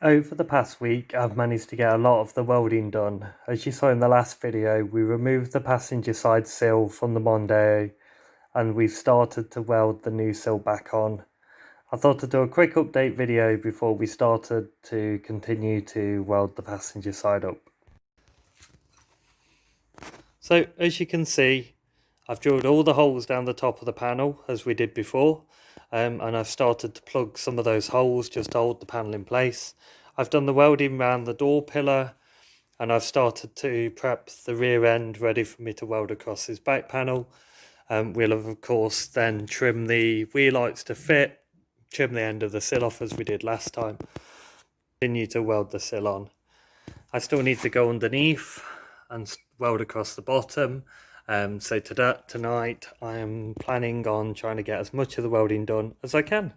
Over the past week, I've managed to get a lot of the welding done. As you saw in the last video, we removed the passenger side sill from the Mondeo and we've started to weld the new sill back on. I thought to do a quick update video before we started to continue to weld the passenger side up. So as you can see, I've drilled all the holes down the top of the panel as we did before. And I've started to plug some of those holes just to hold the panel in place. I've done the welding around the door pillar and I've started to prep the rear end ready for me to weld across this back panel. We'll of course then trim the wheel lights to fit, trim the end of the sill off as we did last time. Continue to weld the sill on. I still need to go underneath and weld across the bottom. So tonight I am planning on trying to get as much of the welding done as I can.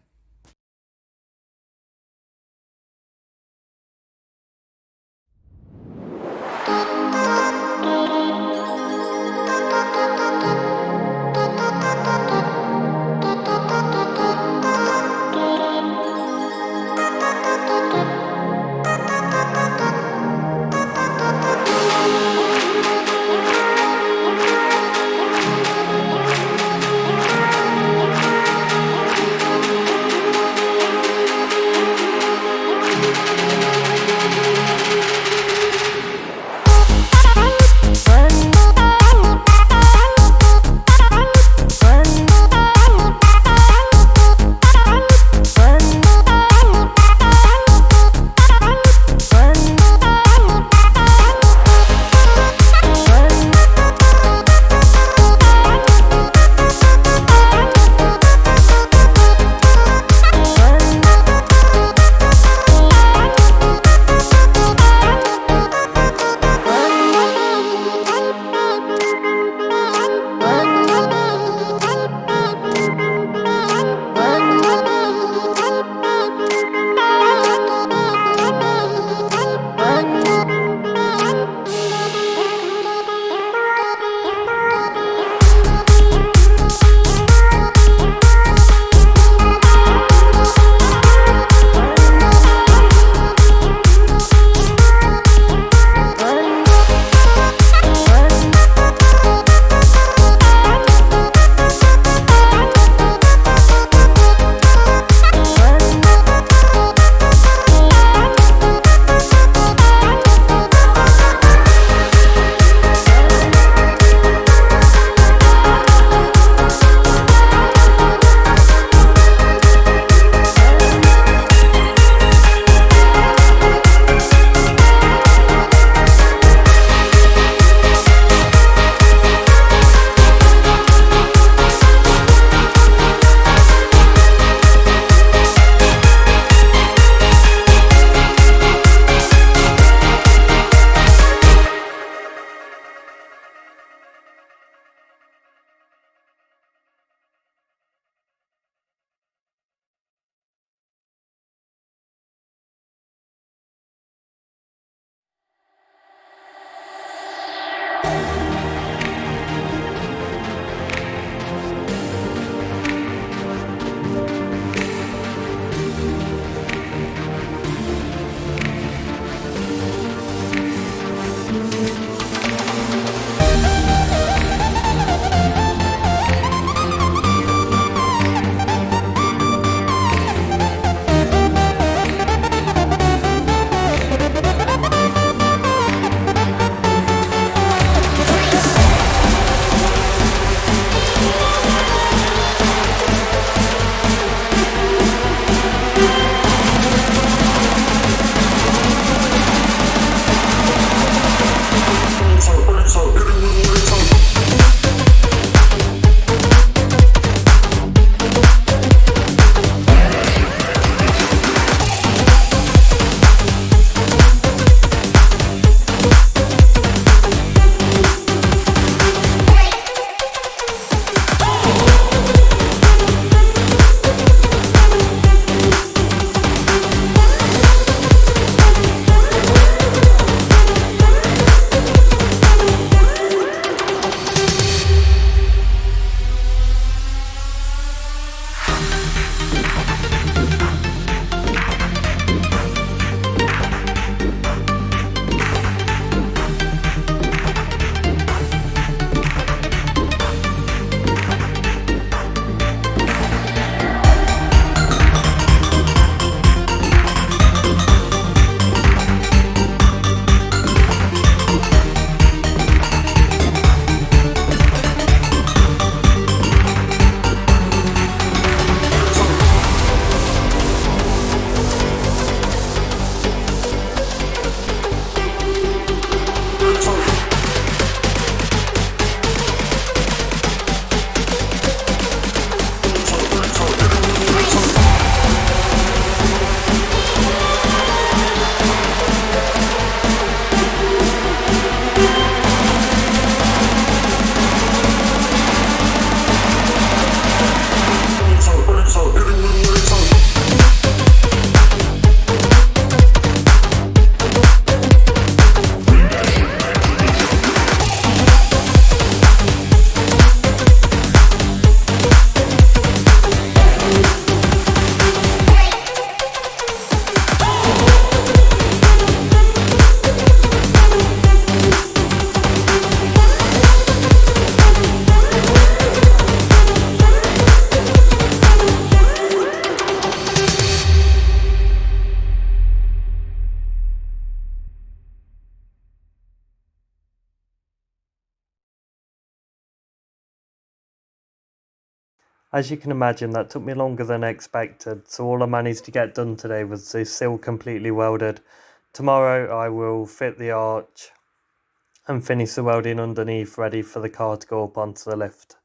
As you can imagine, that took me longer than expected, so all I managed to get done today was the sill completely welded. Tomorrow I will fit the arch and finish the welding underneath, ready for the car to go up onto the lift.